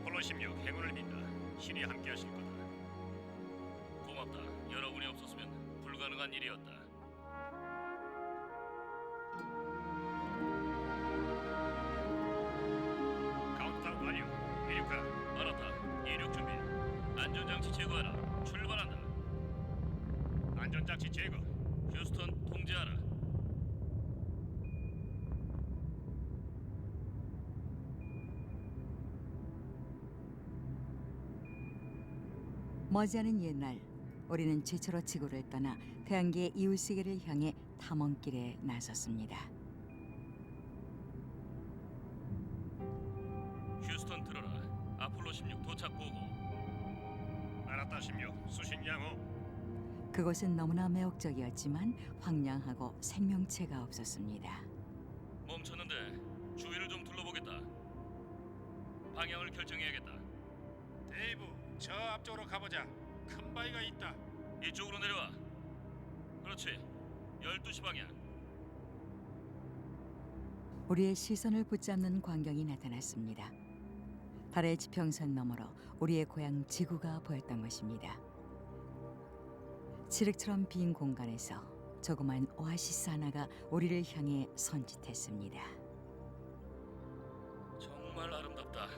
아폴로 16 행운을 빈다. 신이 함께하실 거다. 고맙다. 여러분이 없었으면 불가능한 일이었다. 카운트다운 완료. 이륙하라. 알았다. 이륙 준비. 안전장치 제거하라. 출발한다. 안전장치 제거. 휴스턴 통제하라. 머지않은 옛날 우리는 최초로 지구를 떠나 태양계의 이웃세계를 향해 탐험길에 나섰습니다. 휴스턴 들어라. 아폴로 16 도착 보고. 알았다 16. 수신 양호. 그곳은 너무나 매혹적이었지만 황량하고 생명체가 없었습니다. 멈췄는데 주위를 좀 둘러보겠다. 방향을 결정해야겠다. 데이브, 저 앞쪽으로 가보자. 큰 바위가 있다. 이쪽으로 내려와. 그렇지. 12시 방향. 우리의 시선을 붙잡는 광경이 나타났습니다. 달의 지평선 너머로 우리의 고향 지구가 보였던 것입니다. 칠흑처럼 빈 공간에서 조그만 오아시스 하나가 우리를 향해 손짓했습니다. 정말 아름답다.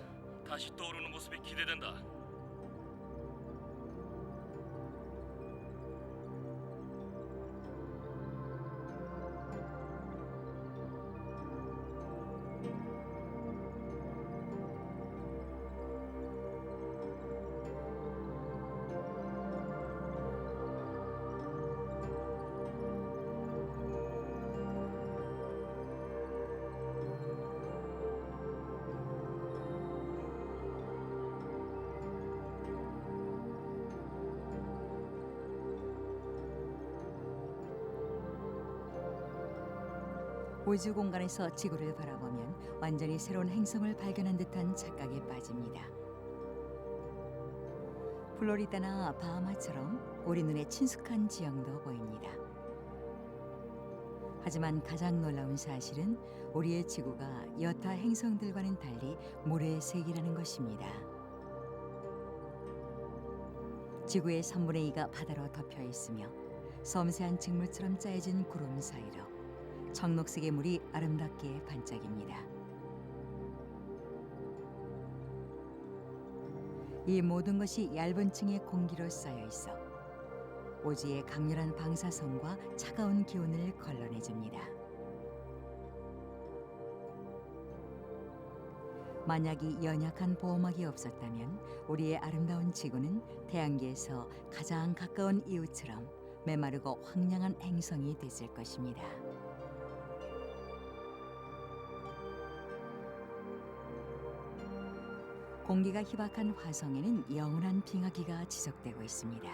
다시 떠오르는 모습이 기대된다. 우주 공간에서 지구를 바라보면 완전히 새로운 행성을 발견한 듯한 착각에 빠집니다. 플로리다나 바하마처럼 우리 눈에 친숙한 지형도 보입니다. 하지만 가장 놀라운 사실은 우리의 지구가 여타 행성들과는 달리 모래의 색이라는 것입니다. 지구의 3분의 2가 바다로 덮여 있으며 섬세한 직물처럼 짜여진 구름 사이로 청록색의 물이 아름답게 반짝입니다. 이 모든 것이 얇은 층의 공기로 쌓여 있어 오지의 강렬한 방사선과 차가운 기운을 걸러내줍니다. 만약 이 연약한 보호막이 없었다면 우리의 아름다운 지구는 태양계에서 가장 가까운 이웃처럼 메마르고 황량한 행성이 됐을 것입니다. 공기가 희박한 화성에는 영원한 빙하기가 지속되고 있습니다.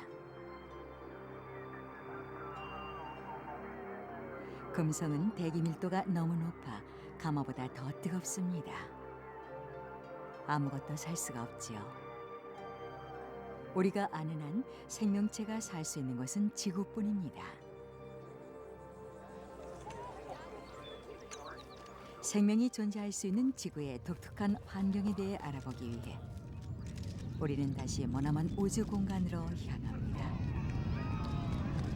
금성은 대기 밀도가 너무 높아 가마보다 더 뜨겁습니다. 아무것도 살 수가 없지요. 우리가 아는 한 생명체가 살 수 있는 곳은 지구뿐입니다. 생명이 존재할 수 있는 지구의 독특한 환경에 대해 알아보기 위해 우리는 다시 머나먼 우주 공간으로 향합니다.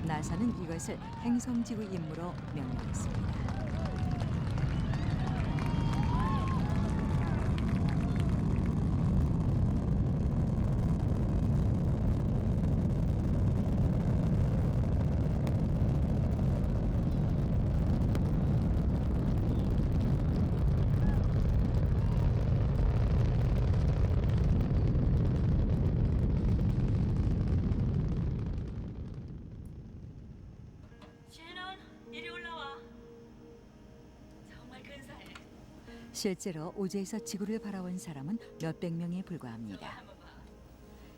나사는 이것을 행성지구 임무로 명명했습니다. 이리 올라와. 정말 근사해. 실제로 우주에서 지구를 바라본 사람은 몇백 명에 불과합니다. 한번 봐.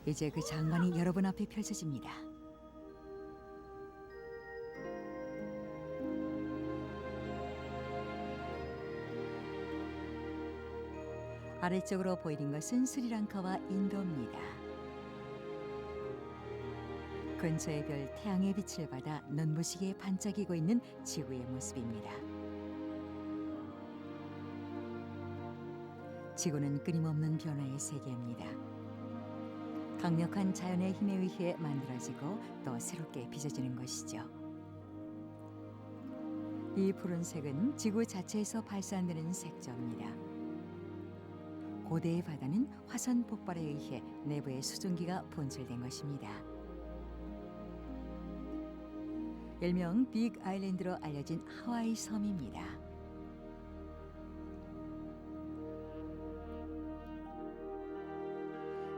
이제 그 장관이 여러분 앞에 펼쳐집니다. 아래쪽으로 보이는 것은 스리랑카와 인도입니다. 근처의 별 태양의 빛을 받아 눈부시게 반짝이고 있는 지구의 모습입니다. 지구는 끊임없는 변화의 세계입니다. 강력한 자연의 힘에 의해 만들어지고 또 새롭게 빚어지는 것이죠. 이 푸른색은 지구 자체에서 발산되는 색조입니다. 고대의 바다는 화산 폭발에 의해 내부의 수증기가 분출된 것입니다. 일명 빅 아일랜드로 알려진 하와이 섬입니다.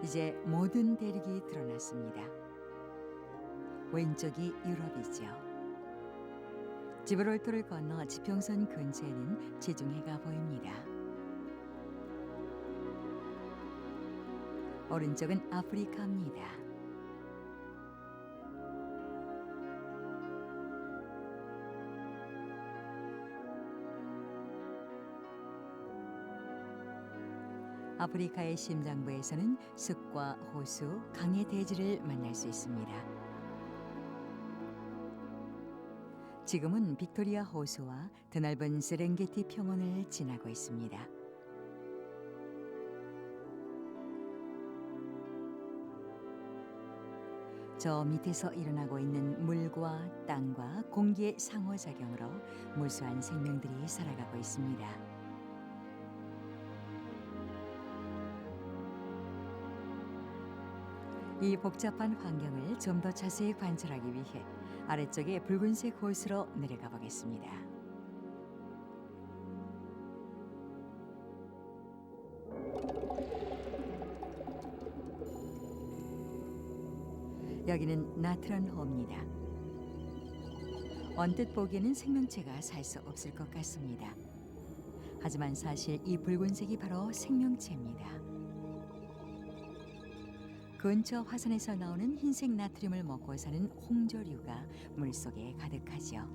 이제 모든 대륙이 드러났습니다. 왼쪽이 유럽이죠. 지브롤터를 건너 지평선 근처에는 지중해가 보입니다. 오른쪽은 아프리카입니다. 아프리카의 심장부에서는 숲과 호수, 강의 대지를 만날 수 있습니다. 지금은 빅토리아 호수와 드넓은 세렝게티 평원을 지나고 있습니다. 저 밑에서 일어나고 있는 물과 땅과 공기의 상호작용으로 무수한 생명들이 살아가고 있습니다. 이 복잡한 환경을 좀 더 자세히 관찰하기 위해 아래쪽에 붉은색 호수로 내려가 보겠습니다. 여기는 나트란호입니다. 언뜻 보기에는 생명체가 살 수 없을 것 같습니다. 하지만 사실 이 붉은색이 바로 생명체입니다. 근처 화산에서 나오는 흰색 나트륨을 먹고 사는 홍조류가 물속에 가득하죠.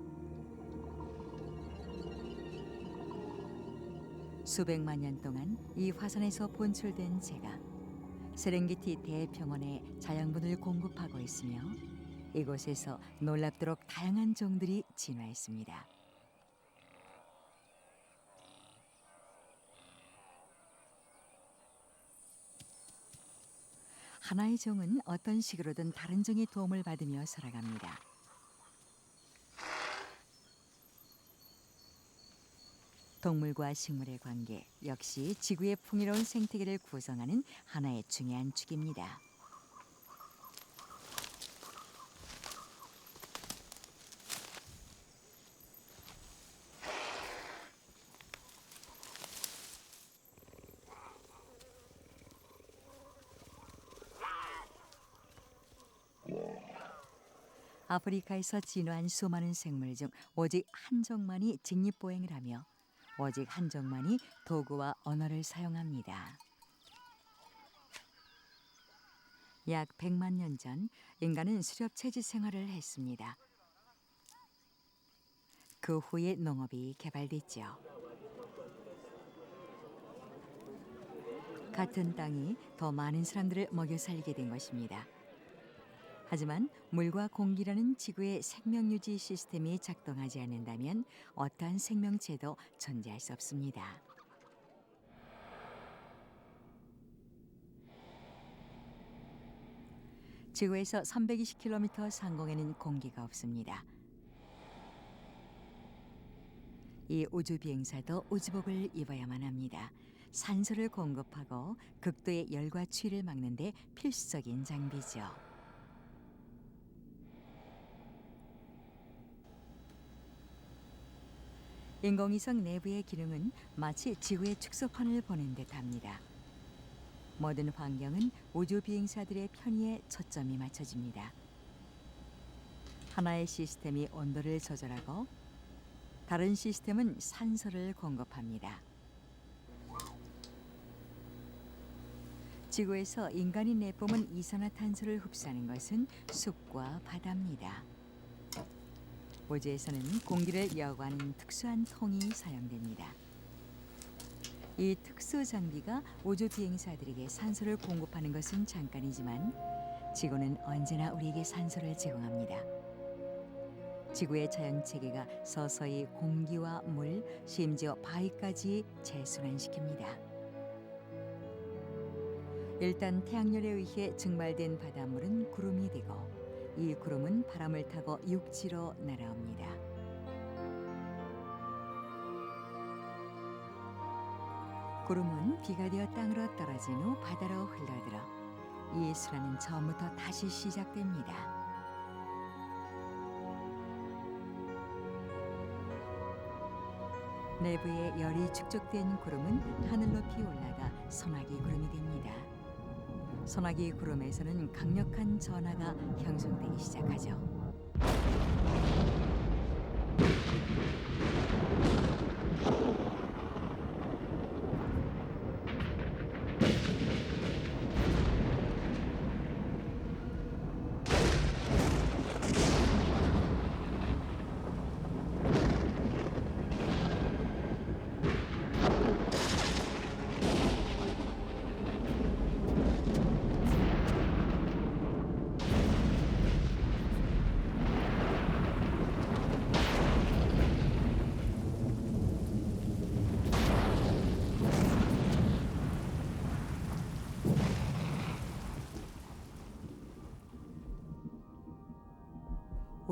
수백만 년 동안 이 화산에서 분출된 재가 세렝게티 대평원에 자양분을 공급하고 있으며 이곳에서 놀랍도록 다양한 종들이 진화했습니다. 하나의 종은 어떤 식으로든 다른 종의 도움을 받으며 살아갑니다. 동물과 식물의 관계 역시 지구의 풍요로운 생태계를 구성하는 하나의 중요한 축입니다. 아프리카에서 진화한 수많은 생물 중 오직 한 종만이 직립보행을 하며 오직 한 종만이 도구와 언어를 사용합니다. 약 100만 년 전 인간은 수렵채지 생활을 했습니다. 그 후에 농업이 개발됐죠. 같은 땅이 더 많은 사람들을 먹여 살리게 된 것입니다. 하지만 물과 공기라는 지구의 생명유지 시스템이 작동하지 않는다면 어떠한 생명체도 존재할 수 없습니다. 지구에서 320km 상공에는 공기가 없습니다. 이 우주 비행사도 우주복을 입어야만 합니다. 산소를 공급하고 극도의 열과 추위를 막는 데 필수적인 장비죠. 인공위성 내부의 기능은 마치 지구의 축소판을 보는 듯합니다. 모든 환경은 우주 비행사들의 편의에 초점이 맞춰집니다. 하나의 시스템이 온도를 조절하고 다른 시스템은 산소를 공급합니다. 지구에서 인간이 내뿜은 이산화탄소를 흡수하는 것은 숲과 바다입니다. 우주에서는 공기를 여과하는 특수한 통이 사용됩니다. 이 특수 장비가 우주 비행사들에게 산소를 공급하는 것은 잠깐이지만 지구는 언제나 우리에게 산소를 제공합니다. 지구의 자연 체계가 서서히 공기와 물, 심지어 바위까지 재순환시킵니다. 일단 태양열에 의해 증발된 바닷물은 구름이 되고 이 구름은 바람을 타고 육지로 날아옵니다. 구름은 비가 되어 땅으로 떨어진 후 바다로 흘러들어 이 순환은 처음부터 다시 시작됩니다. 내부에 열이 축적된 구름은 하늘 높이 올라가 소나기 구름이 됩니다. 소나기 구름에서는 강력한 전하가 형성되기 시작하죠.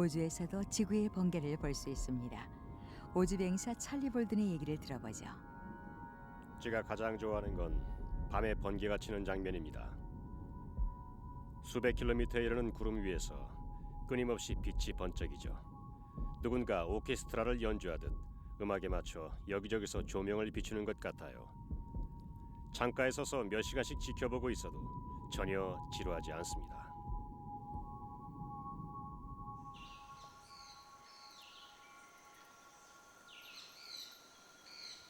우주에서도 지구의 번개를 볼 수 있습니다. 우주 비행사 찰리 볼든의 얘기를 들어보죠. 제가 가장 좋아하는 건 밤에 번개가 치는 장면입니다. 수백 킬로미터에 이르는 구름 위에서 끊임없이 빛이 번쩍이죠. 누군가 오케스트라를 연주하듯 음악에 맞춰 여기저기서 조명을 비추는 것 같아요. 창가에 서서 몇 시간씩 지켜보고 있어도 전혀 지루하지 않습니다.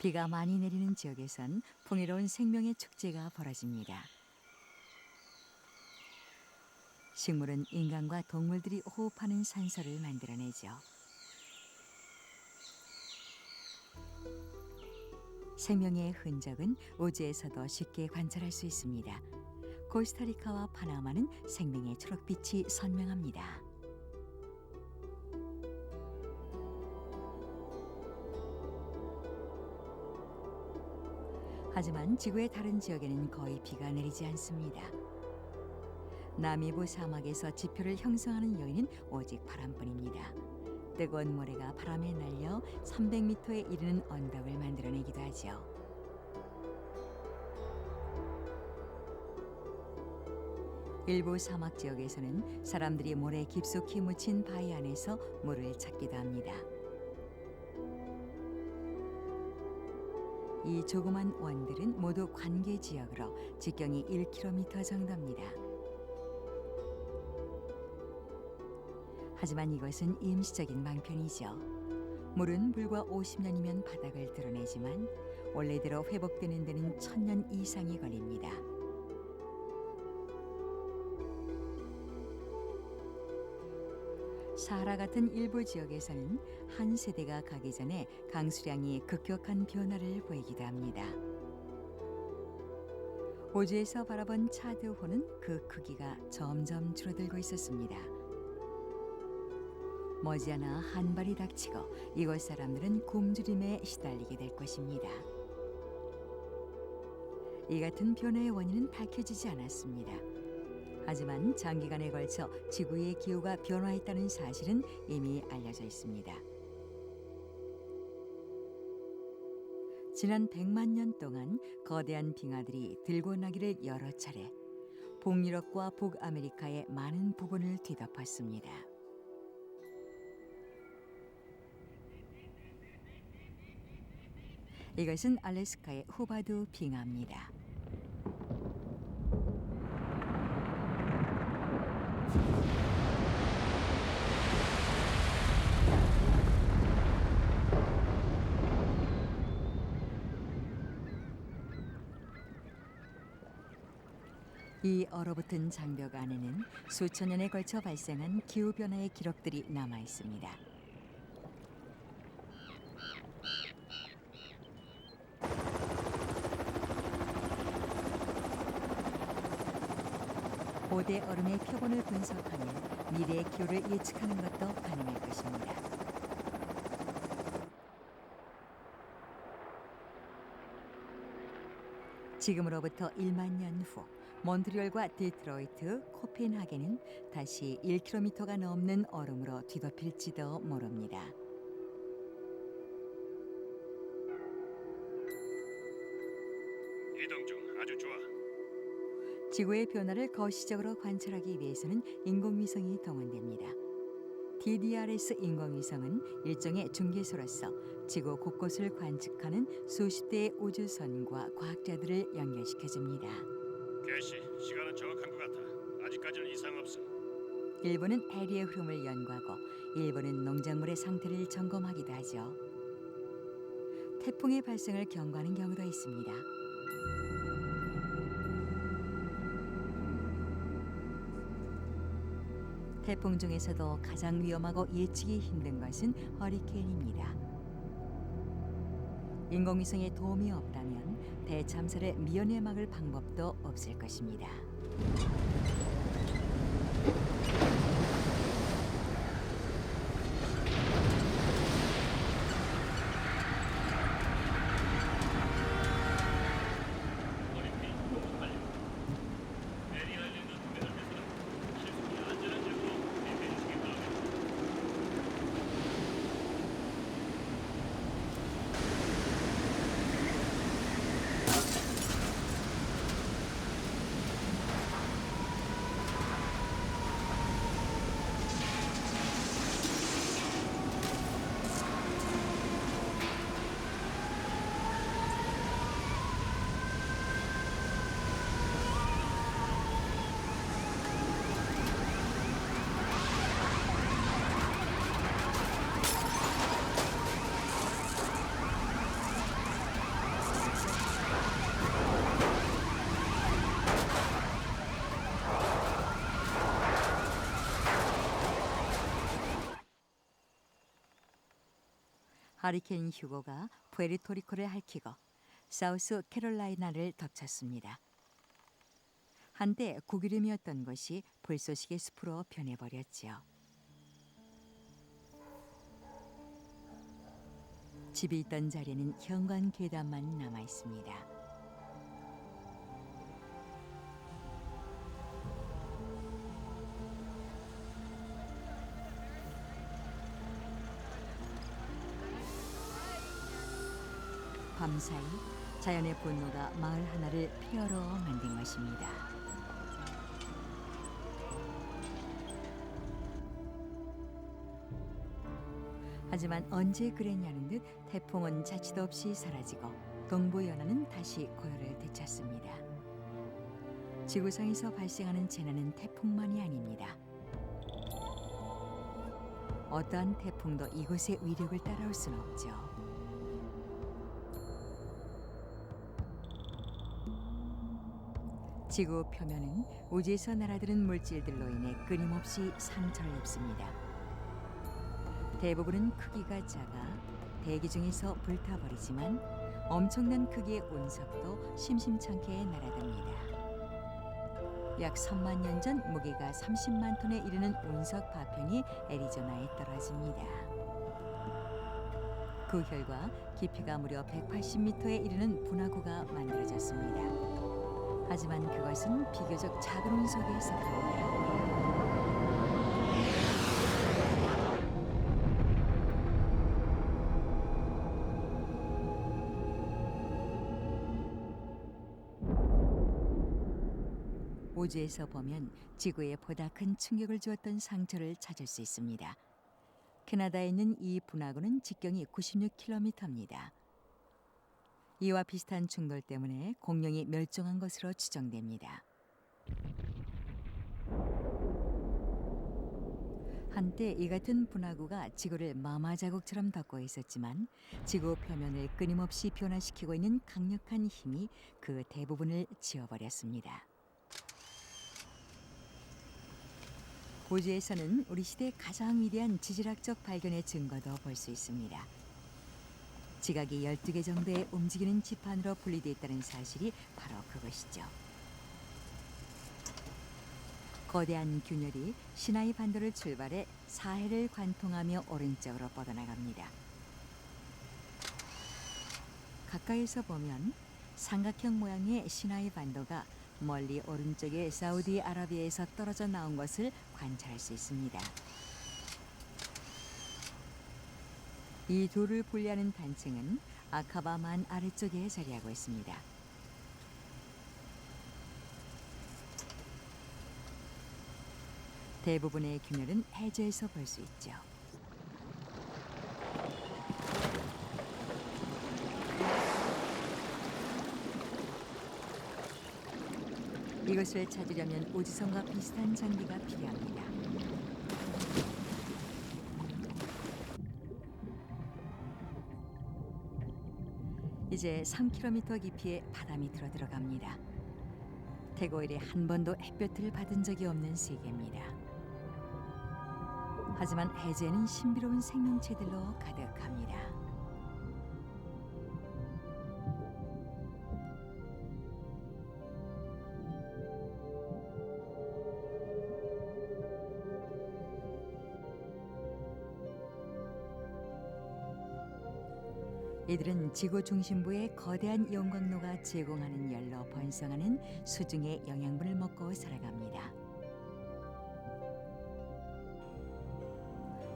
비가 많이 내리는 지역에선 풍요로운 생명의 축제가 벌어집니다. 식물은 인간과 동물들이 호흡하는 산소를 만들어내죠. 생명의 흔적은 우주에서도 쉽게 관찰할 수 있습니다. 코스타리카와 파나마는 생명의 초록빛이 선명합니다. 하지만 지구의 다른 지역에는 거의 비가 내리지 않습니다. 나미부 사막에서 지표를 형성하는 요인은 오직 바람뿐입니다. 뜨거운 모래가 바람에 날려 300m에 이르는 언덕을 만들어내기도 하죠. 일부 사막 지역에서는 사람들이 모래 깊숙이 묻힌 바위 안에서 물을 찾기도 합니다. 이 조그만 원들은 모두 관계 지역으로 직경이 1km 정도입니다. 하지만 이것은 임시적인 방편이죠. 물은 불과 50년이면 바닥을 드러내지만 원래대로 회복되는 데는 1000년 이상이 걸립니다. 사하라 같은 일부 지역에서는 한 세대가 가기 전에 강수량이 급격한 변화를 보이기도 합니다. 우주에서 바라본 차드호는 그 크기가 점점 줄어들고 있었습니다. 머지않아 한발이 닥치고 이곳 사람들은 굶주림에 시달리게 될 것입니다. 이 같은 변화의 원인은 밝혀지지 않았습니다. 하지만 장기간에 걸쳐 지구의 기후가 변화했다는 사실은 이미 알려져 있습니다. 지난 100만 년 동안 거대한 빙하들이 들고 나기를 여러 차례 북유럽과 북아메리카의 많은 부분을 뒤덮었습니다. 이것은 알래스카의 후바두 빙하입니다. 이 얼어붙은 장벽 안에는 수천 년에 걸쳐 발생한 기후변화의 기록들이 남아 있습니다. 고대 얼음의 표본을 분석하면 미래의 기후를 예측하는 것도 가능할 것입니다. 지금으로부터 1만 년 후 몬트리올과 디트로이트, 코펜하겐은 다시 1km가 넘는 얼음으로 뒤덮일지도 모릅니다. 이동 중. 아주 좋아. 지구의 변화를 거시적으로 관찰하기 위해서는 인공위성이 동원됩니다. DDRS 인공위성은 일종의 중개소로서 지구 곳곳을 관측하는 수십 대의 우주선과 과학자들을 연결시켜줍니다. 개시, 시간은 정확한 것 같아. 아직까지는 이상 없어. 일부는 해리의 흐름을 연구하고 일부는 농작물의 상태를 점검하기도 하죠. 태풍의 발생을 경고하는 경우도 있습니다. 태풍 중에서도 가장 위험하고 예측이 힘든 것은 허리케인입니다. 인공위성의 도움이 없다면 대참사를 미연에 막을 방법도 없을 것입니다. 어린이 공급 완료. 메리 아일랜드 동해안에서는 실속이 안전한 지역으로 대피해 주시기 바랍니다. 하리케인 휴고가 푸에르토리코를 핥히고 사우스 캐롤라이나를 덮쳤습니다. 한때 고기름이었던 것이 불쏘시개 숲으로 변해버렸지요. 집이 있던 자리에는 현관 계단만 남아 있습니다. 밤사이 자연의 분노가 마을 하나를 폐허로 만든 것입니다. 하지만 언제 그랬냐는 듯 태풍은 자취도 없이 사라지고 동부연안은 다시 고요를 되찾습니다. 지구상에서 발생하는 재난은 태풍만이 아닙니다. 어떠한 태풍도 이곳의 위력을 따라올 수는 없죠. 지구 표면은 우주에서 날아드는 물질들로 인해 끊임없이 상처를 입습니다. 대부분은 크기가 작아 대기 중에서 불타버리지만 엄청난 크기의 운석도 심심찮게 날아듭니다. 약 3만 년 전 무게가 30만 톤에 이르는 운석 파편이 애리조나에 떨어집니다. 그 결과 깊이가 무려 180m에 이르는 분화구가 만들어졌습니다. 하지만 그것은 비교적 작은 운석에 속합니다. 우주에서 보면 지구에 보다 큰 충격을 주었던 상처를 찾을 수 있습니다. 캐나다에 있는 이 분화구는 직경이 96km입니다. 이와 비슷한 충돌 때문에 공룡이 멸종한 것으로 추정됩니다. 한때 이 같은 분화구가 지구를 마마 자국처럼 덮고 있었지만 지구 표면을 끊임없이 변화시키고 있는 강력한 힘이 그 대부분을 지워버렸습니다. 우주에서는 우리 시대 가장 위대한 지질학적 발견의 증거도 볼 수 있습니다. 지각이 12개 정도의 움직이는 지판으로 분리되어 있다는 사실이 바로 그것이죠. 거대한 균열이 시나이 반도를 출발해 사해를 관통하며 오른쪽으로 뻗어나갑니다. 가까이서 보면 삼각형 모양의 시나이 반도가 멀리 오른쪽에 사우디아라비아에서 떨어져 나온 것을 관찰할 수 있습니다. 이 돌을 분리하는 단층은 아카바만 아래쪽에 자리하고 있습니다. 대부분의 균열은 해저에서 볼 수 있죠. 이것을 찾으려면 오지선과 비슷한 장비가 필요합니다. 이제 3km 깊이의 바다 밑으로 들어갑니다. 태고 이래 한 번도 햇볕을 받은 적이 없는 세계입니다. 하지만 해저에는 신비로운 생명체들로 가득합니다. 이들은 지구 중심부의 거대한 용광로가 제공하는 열로 번성하는 수중의 영양분을 먹고 살아갑니다.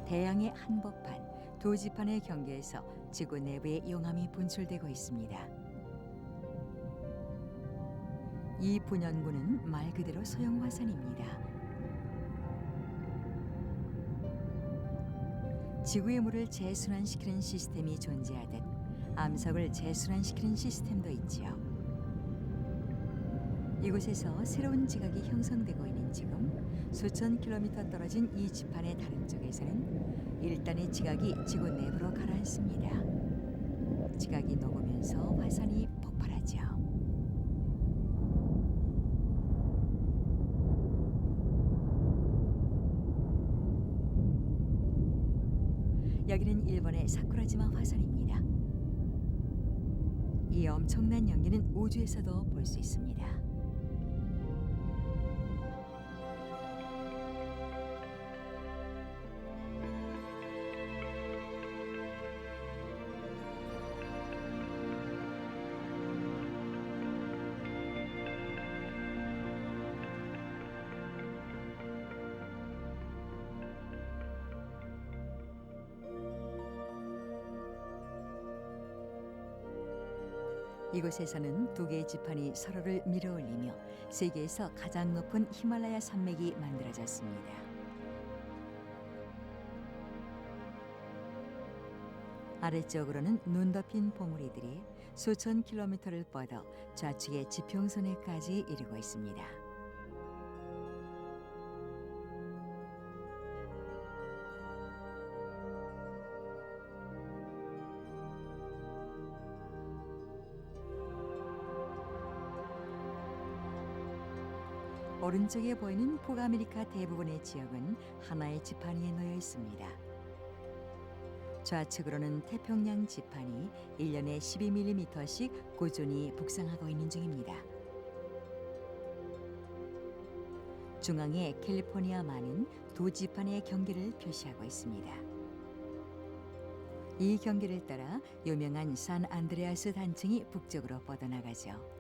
대양의 한복판, 두 지판의 경계에서 지구 내부의 용암이 분출되고 있습니다. 이 분연구는 말 그대로 소형 화산입니다. 지구의 물을 재순환시키는 시스템이 존재하듯 암석을 재순환시키는 시스템도 있지요. 이곳에서 새로운 지각이 형성되고 있는 지금 수천 킬로미터 떨어진 이 지판의 다른 쪽에서는 1단의 지각이 지구 내부로 가라앉습니다. 지각이 녹으면서 화산이 폭발하죠. 여기는 일본의 사쿠라지마 화산입니다. 이 엄청난 연기는 우주에서도 볼 수 있습니다. 이곳에서는 두 개의 지판이 서로를 밀어올리며 세계에서 가장 높은 히말라야 산맥이 만들어졌습니다. 아래쪽으로는 눈 덮인 봉우리들이 수천 킬로미터를 뻗어 좌측의 지평선에까지 이르고 있습니다. 오른쪽에 보이는 북아메리카 대부분의 지역은 하나의 지판 위에 놓여 있습니다. 좌측으로는 태평양 지판이 1년에 12mm씩 꾸준히 북상하고 있는 중입니다. 중앙에 캘리포니아만은 두 지판의 경계를 표시하고 있습니다. 이 경계를 따라 유명한 산 안드레아스 단층이 북쪽으로 뻗어나가죠.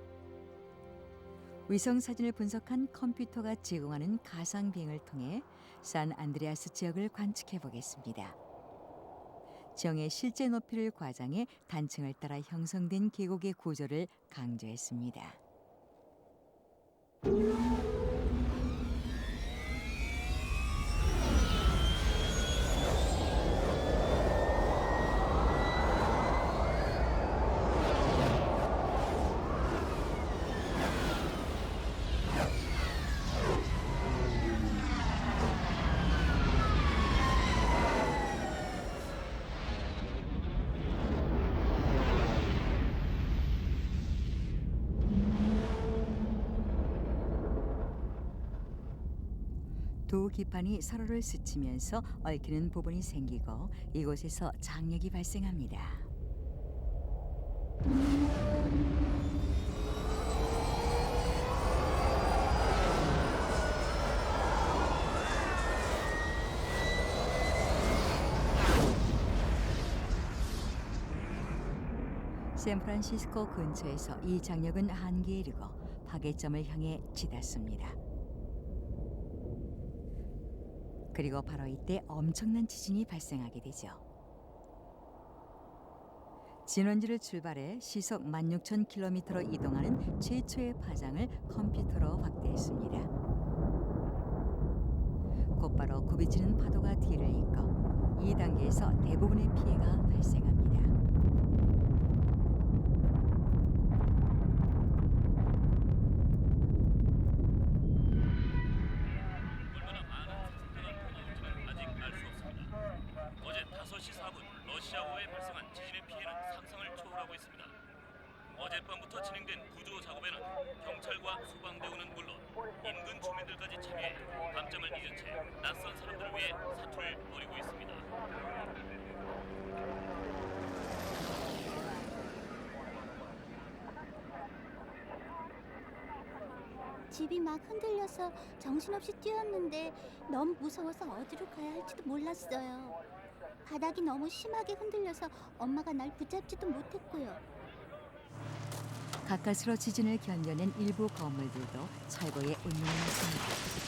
위성 사진을 분석한 컴퓨터가 제공하는 가상 비행을 통해 산 안드레아스 지역을 관측해 보겠습니다. 지형의 실제 높이를 과장해 단층을 따라 형성된 계곡의 구조를 강조했습니다. 두 기판이 서로를 스치면서 얽히는 부분이 생기고 이곳에서 장력이 발생합니다. 샌프란시스코 근처에서 이 장력은 한계에 이르고 파괴점을 향해 치닫습니다. 그리고 바로 이때 엄청난 지진이 발생하게 되죠. 진원지를 출발해 시속 16,000km로 이동하는 최초의 파장을 컴퓨터로 확대했습니다. 곧바로 굽이치는 파도가 뒤를 잇고 2단계에서 대부분의 피해가 발생합니다. 얼마나 많은 사상자가 나올지는 아직 알 수 없습니다. 어제 5시 4분 러시아호에 발생한 지진의 피해는 상상을 초월하고 있습니다. 어젯밤부터 진행된 구조 작업에는 경찰과 소방대원은 물론 인근 주민들까지 참여해 밤잠을 잊은 채 낯선 사람들을 위해 사투를 벌이고 있습니다. 집이 막 흔들려서 정신없이 뛰었는데 너무 무서워서 어디로 가야 할지도 몰랐어요. 바닥이 너무 심하게 흔들려서 엄마가 날 붙잡지도 못했고요. 가까스로 지진을 견뎌낸 일부 건물들도 철거에 운명을 했습니다.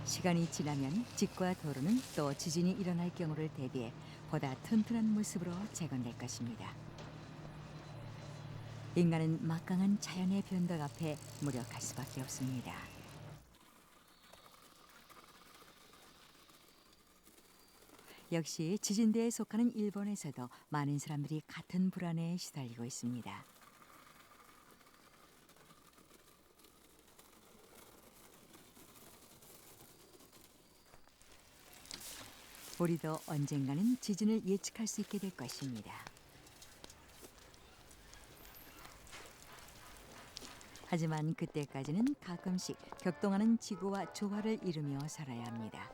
시간이 지나면 집과 도로는 또 지진이 일어날 경우를 대비해 보다 튼튼한 모습으로 재건될 것입니다. 인간은 막강한 자연의 변덕 앞에 무력할 수밖에 없습니다. 역시 지진대에 속하는 일본에서도 많은 사람들이 같은 불안에 시달리고 있습니다. 우리도 언젠가는 지진을 예측할 수 있게 될 것입니다. 하지만 그때까지는 가끔씩 격동하는 지구와 조화를 이루며 살아야 합니다.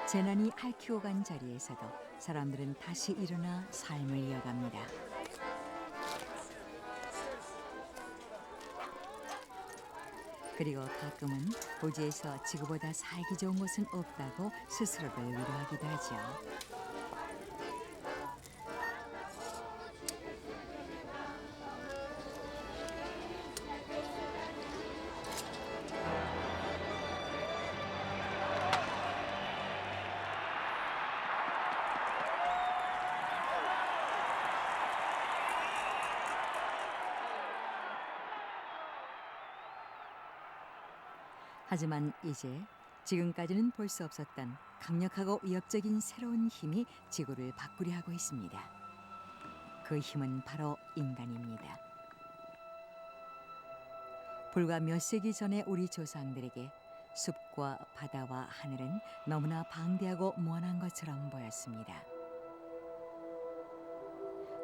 재난이 핥히고 간 자리에서도 사람들은 다시 일어나 삶을 이어갑니다. 그리고 가끔은 우주에서 지구보다 살기 좋은 곳은 없다고 스스로를 위로하기도 하죠. 하지만 이제 지금까지는 볼 수 없었던 강력하고 위협적인 새로운 힘이 지구를 바꾸려 하고 있습니다. 그 힘은 바로 인간입니다. 불과 몇 세기 전에 우리 조상들에게 숲과 바다와 하늘은 너무나 방대하고 무한한 것처럼 보였습니다.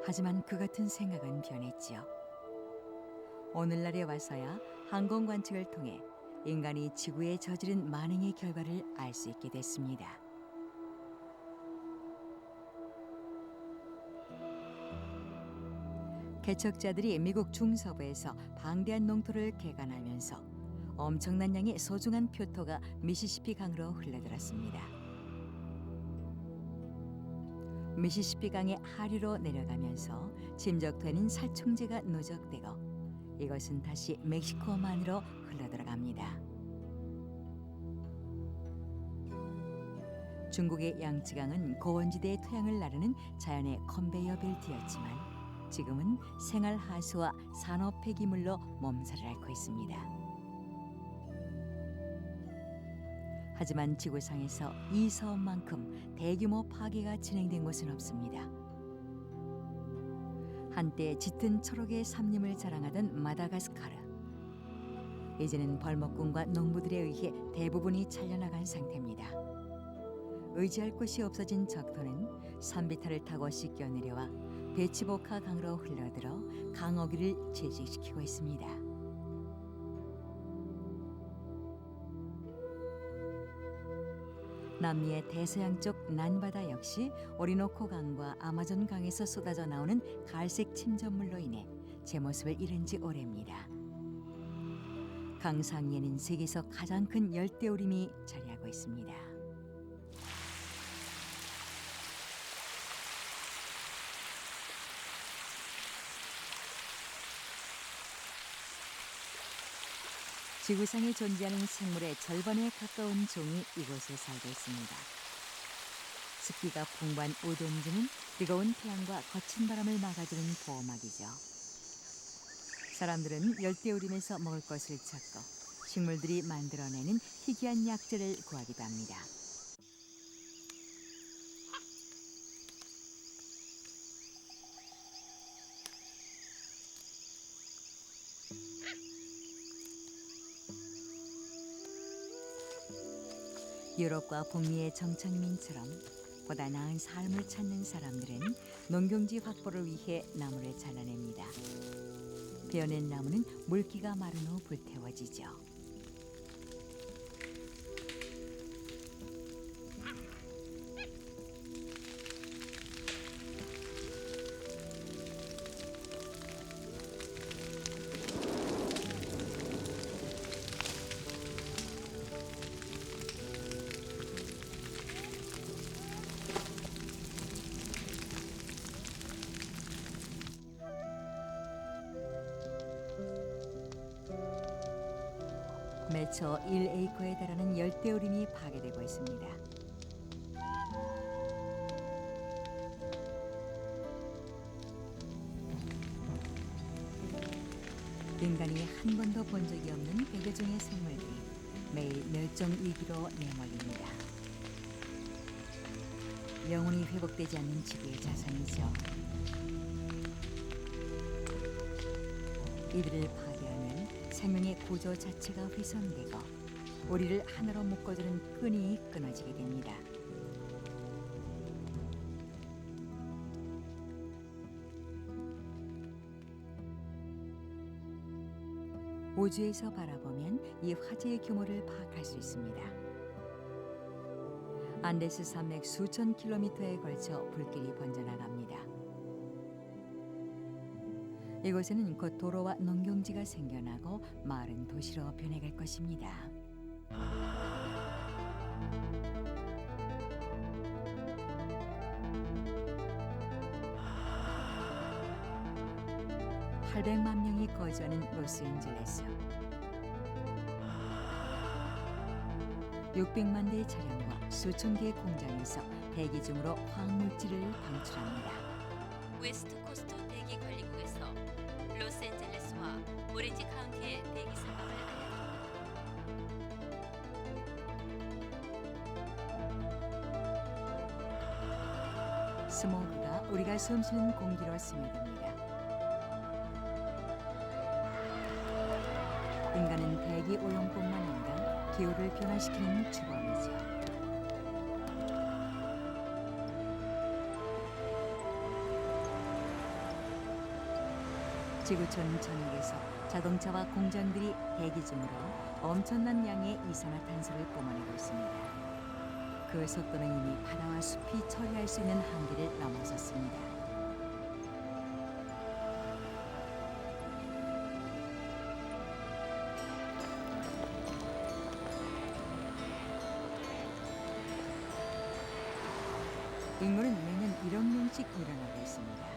하지만 그 같은 생각은 변했지요. 오늘날에 와서야 항공 관측을 통해 인간이 지구에 저지른 만행의 결과를 알 수 있게 됐습니다. 개척자들이 미국 중서부에서 방대한 농토를 개간하면서 엄청난 양의 소중한 표토가 미시시피 강으로 흘러들었습니다. 미시시피 강의 하류로 내려가면서 침적되는 살충제가 누적되고 이것은 다시 멕시코만으로 흘러들어갑니다. 중국의 양쯔강은 고원지대의 토양을 나르는 자연의 컨베이어 벨트였지만 지금은 생활 하수와 산업 폐기물로 몸살을 앓고 있습니다. 하지만 지구상에서 이 사업만큼 대규모 파괴가 진행된 곳은 없습니다. 한때 짙은 초록의 삼림을 자랑하던 마다가스카르. 이제는 벌목꾼과 농부들에 의해 대부분이 잘려나간 상태입니다. 의지할 곳이 없어진 적토는 산비탈을 타고 씻겨 내려와 베치보카 강으로 흘러들어 강어귀를 채식시키고 있습니다. 남미의 대서양 쪽 난바다 역시 오리노코 강과 아마존 강에서 쏟아져 나오는 갈색 침전물로 인해 제 모습을 잃은 지 오래입니다. 강상위에는 세계에서 가장 큰 열대우림이 자리하고 있습니다. 지구상에 존재하는 생물의 절반에 가까운 종이 이곳에 살고 있습니다. 습기가 풍부한 우돈지는 뜨거운 태양과 거친 바람을 막아주는 보호막이죠. 사람들은 열대우림에서 먹을 것을 찾고 식물들이 만들어내는 희귀한 약재를 구하기도 합니다. 유럽과 북미의 정착민처럼 보다 나은 삶을 찾는 사람들은 농경지 확보를 위해 나무를 잘라냅니다. 베어낸 나무는 물기가 마른 후 불태워지죠. 매초 1에이커에 달하는 열대우림이 파괴되고 있습니다. 인간이 한 번도 본 적이 없는 100여 종의 생물들이 매일 멸종 위기로 내몰립니다. 영원히 회복되지 않는 지구의 자산이죠. 이들을 파괴하면 생명의 구조 자체가 훼손되고 우리를 하나로 묶어주는 끈이 끊어지게 됩니다. 우주에서 바라보면 이 화재의 규모를 파악할 수 있습니다. 안데스 산맥 수천 킬로미터에 걸쳐 불길이 번져나갑니다. 이곳에는 곧 도로와 농경지가 생겨나고 마을은 도시로 변해갈 것입니다. (800만) 명이 거주하는 로스앤젤레스. 600만 대의 차량과 수천 개의 공장에서 대기 중으로 화학물질을 방출합니다. 웨스트 코스트 대기 관리국에서 로스앤젤레스와 오렌지 카운티의 대기 상황을 알려드립니다. 스모그가 우리가 숨쉬는 공기로 스며듭니다. 인간은 대기 오염뿐만 아니라 기후를 변화시키는 주범이죠. 지구촌 전역에서 자동차와 공장들이 대기 중으로 엄청난 양의 이산화탄소를 뿜어내고 있습니다. 그 속도는 이미 바다와 숲이 처리할 수 있는 한계를 넘어섰습니다. 인구는 매년 1억 명씩 늘어나고 있습니다.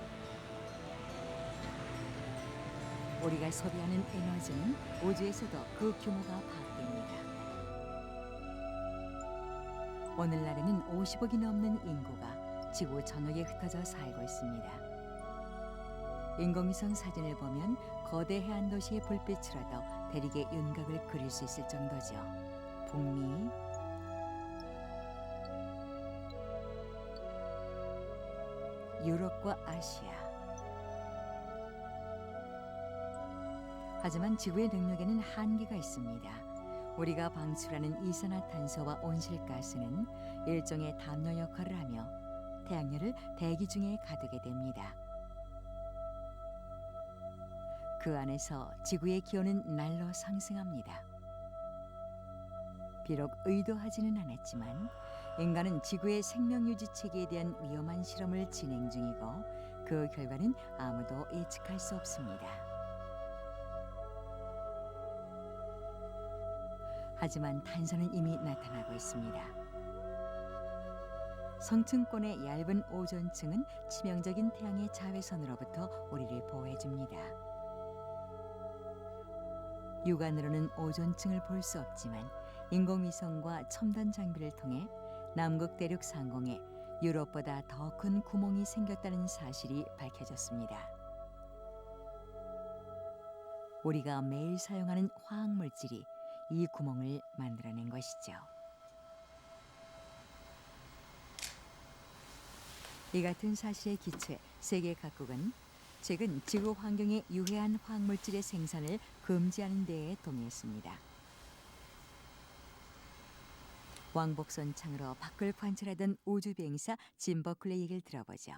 우리가 소비하는 에너지는 우주에서도 그 규모가 파악됩니다. 오늘날에는 50억이 넘는 인구가 지구 전역에 흩어져 살고 있습니다. 인공위성 사진을 보면 거대 해안 도시의 불빛으로도 대륙의 윤곽을 그릴 수 있을 정도죠. 북미, 유럽과 아시아. 하지만 지구의 능력에는 한계가 있습니다. 우리가 방출하는 이산화탄소와 온실가스는 일종의 담요 역할을 하며 태양열을 대기 중에 가두게 됩니다. 그 안에서 지구의 기온은 날로 상승합니다. 비록 의도하지는 않았지만 인간은 지구의 생명 유지 체계에 대한 위험한 실험을 진행 중이고 그 결과는 아무도 예측할 수 없습니다. 하지만 탄소는 이미 나타나고 있습니다. 성층권의 얇은 오존층은 치명적인 태양의 자외선으로부터 우리를 보호해줍니다. 육안으로는 오존층을 볼 수 없지만 인공위성과 첨단 장비를 통해 남극 대륙 상공에 유럽보다 더 큰 구멍이 생겼다는 사실이 밝혀졌습니다. 우리가 매일 사용하는 화학물질이 이 구멍을 만들어낸 것이죠. 이 같은 사실에 기초해 세계 각국은 최근 지구 환경에 유해한 화학물질의 생산을 금지하는 데에 동의했습니다. 왕복선 창으로 밖을 관찰하던 우주 비행사 짐 버클리 얘기를 들어보죠.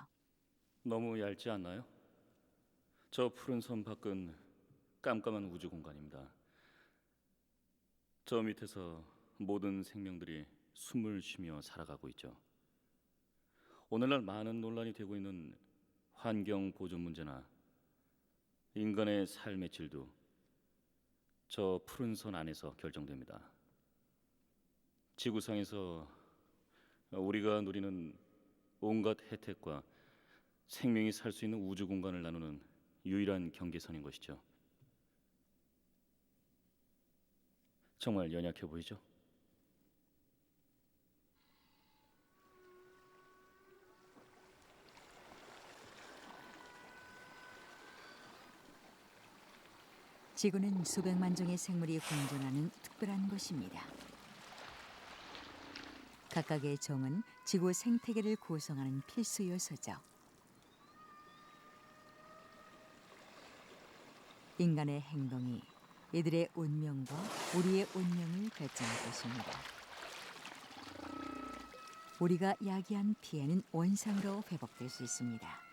너무 얇지 않나요? 저 푸른 섬 밖은 깜깜한 우주 공간입니다. 저 밑에서 모든 생명들이 숨을 쉬며 살아가고 있죠. 오늘날 많은 논란이 되고 있는 환경 보존 문제나 인간의 삶의 질도 저 푸른 선 안에서 결정됩니다. 지구상에서 우리가 누리는 온갖 혜택과 생명이 살 수 있는 우주 공간을 나누는 유일한 경계선인 것이죠. 정말 연약해 보이죠? 지구는 수백만 종의 생물이 공존하는 특별한 곳입니다. 각각의 종은 지구 생태계를 구성하는 필수 요소죠. 인간의 행동이 이들의 운명과 우리의 운명을 결정할 것입니다. 우리가 야기한 피해는 원상으로 회복될 수 있습니다.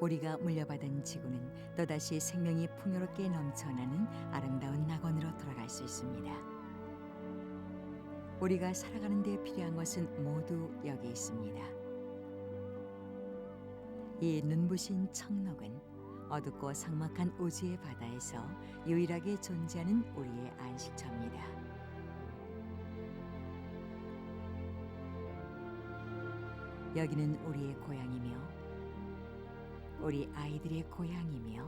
우리가 물려받은 지구는 또다시 생명이 풍요롭게 넘쳐나는 아름다운 낙원으로 돌아갈 수 있습니다. 우리가 살아가는 데 필요한 것은 모두 여기 있습니다. 이 눈부신 청록은 어둡고 삭막한 우주의 바다에서 유일하게 존재하는 우리의 안식처입니다. 여기는 우리의 고향이며 우리 아이들의 고향이며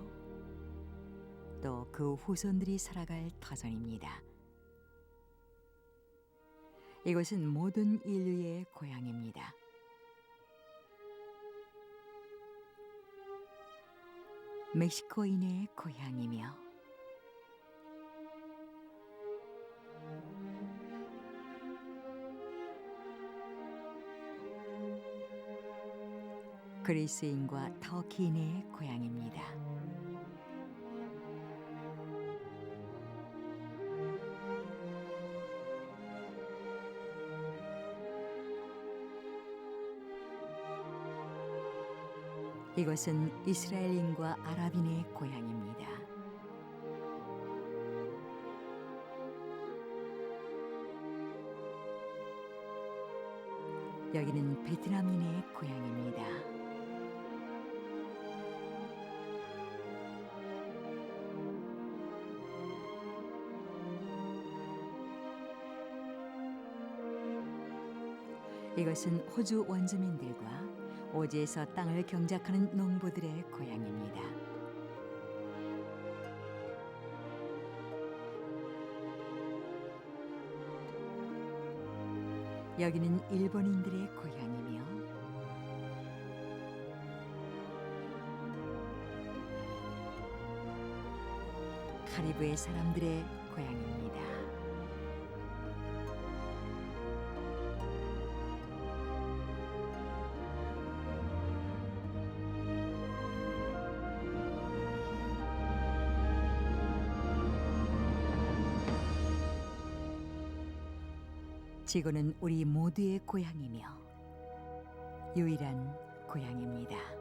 또 그 후손들이 살아갈 터전입니다. 이곳은 모든 인류의 고향입니다. 멕시코인의 고향이며 그리스인과 터키인의 고향입니다. 이것은 이스라엘인과 아랍인의 고향입니다. 여기는 베트남인의 고향입니다. 이것은 호주 원주민들과 오지에서 땅을 경작하는 농부들의 고향입니다. 여기는 일본인들의 고향이며 카리브해 사람들의 고향입니다. 지구는 우리 모두의 고향이며 유일한 고향입니다.